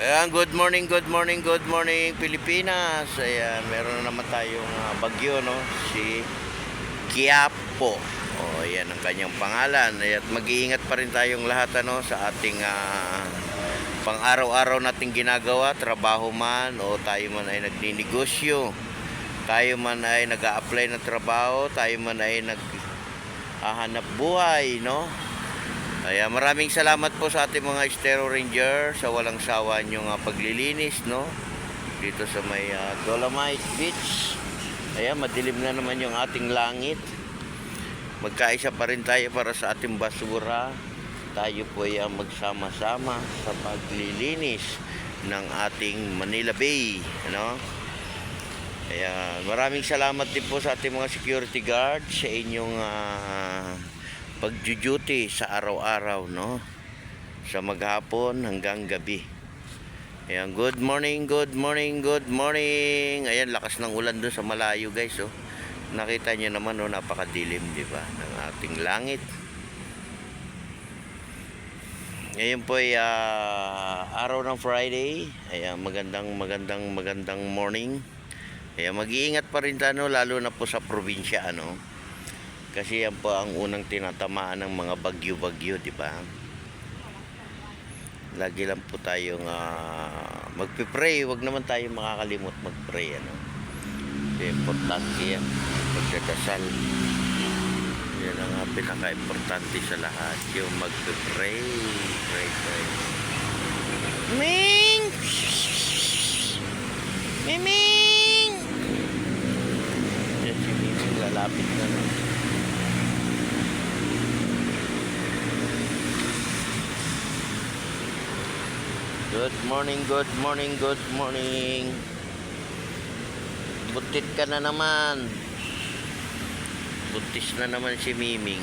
Ayan, good morning, good morning, good morning Pilipinas. Ayan, meron na naman tayong bagyo, no? Si Quiapo. O, ayan ang kanyang pangalan. At mag-iingat pa rin tayong lahat, ano, sa ating pang-araw-araw nating ginagawa, trabaho man o tayo man ay nagninegosyo, tayo man ay nag-a-apply ng trabaho, tayo man ay naghahanap buhay, no? Kaya maraming salamat po sa ating mga Estero Ranger sa walang sawa niyong paglilinis, no? Dito sa may Dolomite Beach. Ayan, madilim na naman yung ating langit. Magkaisa pa rin tayo para sa ating basura. Tayo po ay magsama-sama sa paglilinis ng ating Manila Bay, ano? Kaya maraming salamat din po sa ating mga security guard sa inyong pag-duty sa araw-araw, no? Sa maghapon hanggang gabi. Ayan, good morning, good morning, good morning. Ayan, lakas ng ulan doon sa malayo, guys, oh. Nakita niyo naman, oh, napakadilim, di ba, ng ating langit. Ngayon po ay araw ng Friday. Ayan, magandang morning. Ayan, mag-iingat pa rin tayo, lalo na po sa probinsya, ano? Kasi yan po ang unang tinatamaan ng mga bagyo-bagyo, di ba? Lagi lang po tayong magpipray. Huwag naman tayo makakalimot magpray, ano? Kasi importante yan, pagdadasal. Yan ang pinaka-importante sa lahat, yung magpipray. Pray. Ming! Miming! Yan si Miming, lalapit na, no? Good morning, good morning, good morning. Buntit ka na naman. Buntis na naman si Miming.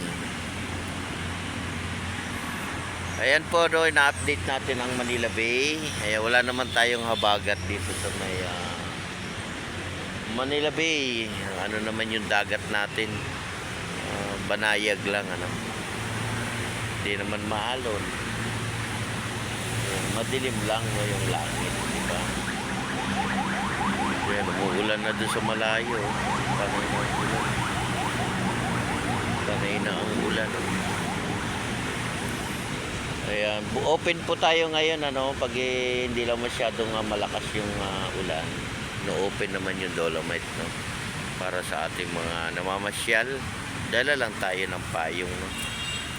Ayan po, no, ina-update natin ang Manila Bay. Ayan, wala naman tayong habagat dito sa may Manila Bay. Ano naman yung dagat natin? Banayag lang, ano? Hindi naman maalon. Madilim lang, no, yung langit, di ba? Kaya umuulan na doon sa malayo. Panay na ang ulan. Panay na ang ulan. Ayan, open po tayo ngayon, ano, pag hindi lang masyadong malakas yung ulan. No, open naman yung Dolomite, no? Para sa ating mga namamasyal, dala lang tayo ng payong, no?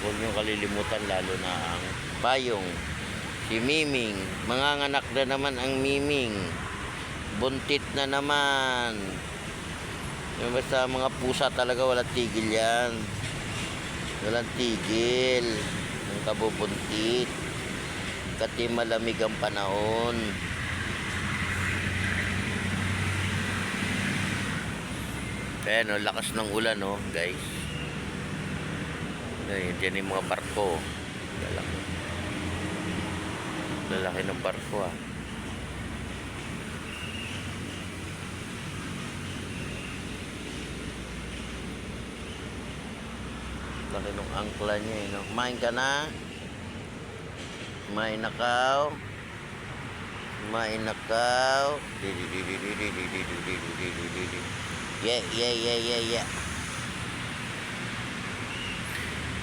Huwag nyo kalilimutan, lalo na ang payong. Si Miming, manganganak na naman ang Miming. Buntit na naman. Basta mga pusa talaga, walang tigil yan. Walang tigil. Ang kabubuntit. Kati malamig ang panahon. Kaya, no, lakas ng ulan, no, guys. Ayan, dyan yung mga barko. Lalaki ng barko, laki ng angkla niya, eh, no? Kumain ka na? Kumain na kaw? Kumain na kaw? Yeah.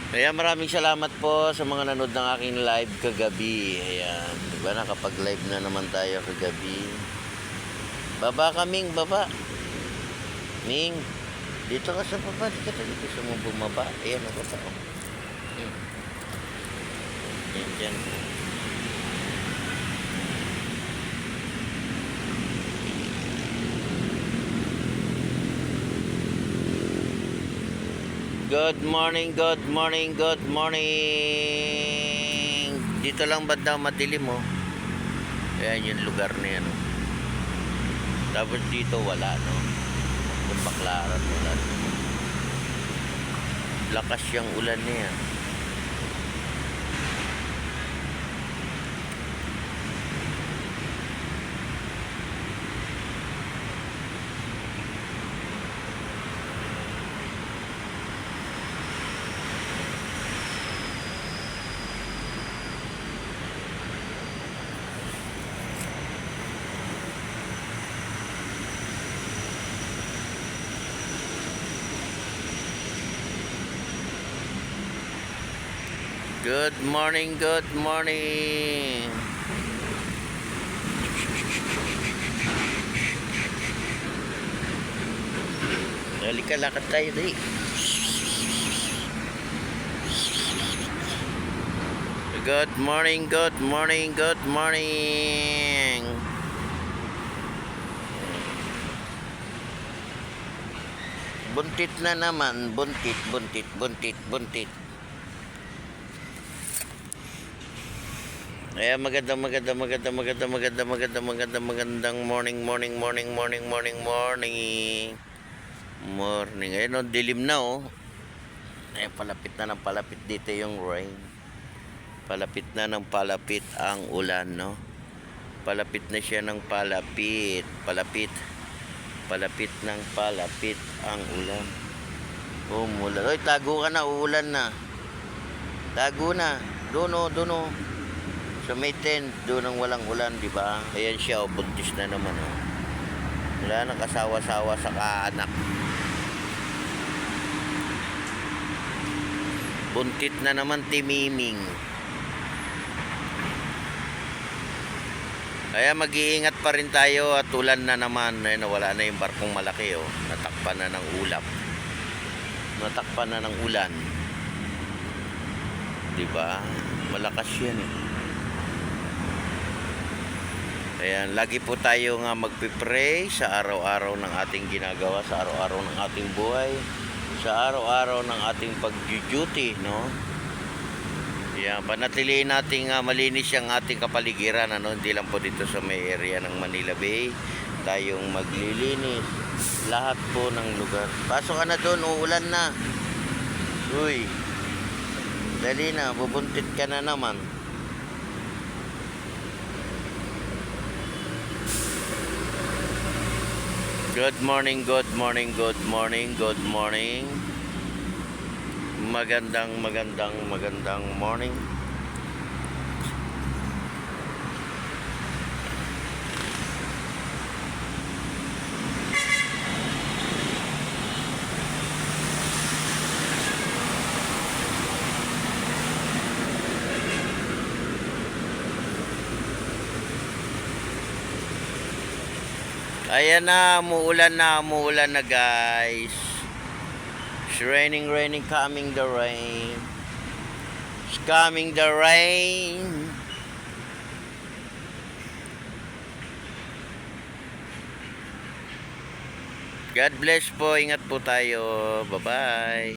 Kaya maraming salamat po sa mga nanood ng aking live kagabi. Ayan, diba, nakapag-live na naman tayo kagabi. Baba ka, Ming, baba. Ming, dito ka sa baba. Dito ka dito sa mga bumaba. Ayan, ako sa ako. Ayan, dyan. Good morning, good morning, good morning. Dito lang banda madilim, oh. Ayan yung lugar na yan, oh. Tapos dito wala, no? Yung baklaran, wala. Lakas yung ulan na yan. Good morning, good morning. Halika, lakad tayo dali. Good morning, good morning, good morning. Buntit na naman, buntit, buntit, buntit, buntit. Magandang morning. Ayun, oh, dilim na, oh. Palapit na ng palapit dito yung rain. Palapit na ng palapit ang ulan, no? Palapit na siya ng palapit. Palapit ng palapit ang ulan. Umulan. Oy, tago ka na, uulan na. Tago na. Doon. Sa may tent, doon ang walang ulan, di ba? Ayan siya, oh, buntis na naman, oh. Wala nang kasawa-sawa sa kaanak. Buntit na naman, timiming. Kaya mag-iingat pa rin tayo at ulan na naman. Ayun, wala na yung barkong malaki, oh. Natakpan na ng ulap. Natakpan na ng ulan. Di ba? Malakas yan, eh. Ayan, lagi po tayo nga magpipray sa araw-araw ng ating ginagawa, sa araw-araw ng ating buhay, sa araw-araw ng ating pag-duty, no? Ayan, panatilihin natin malinis yung ating kapaligiran, ano? Hindi lang po dito sa may area ng Manila Bay tayong maglilinis. Lahat po ng lugar. Pasok ka na doon, uulan na. Uy, dali na, bubuntit ka na naman. Good morning. Magandang morning. Ayan na, umuulan na guys. It's raining, coming the rain. It's coming the rain. God bless po, ingat po tayo. Bye-bye.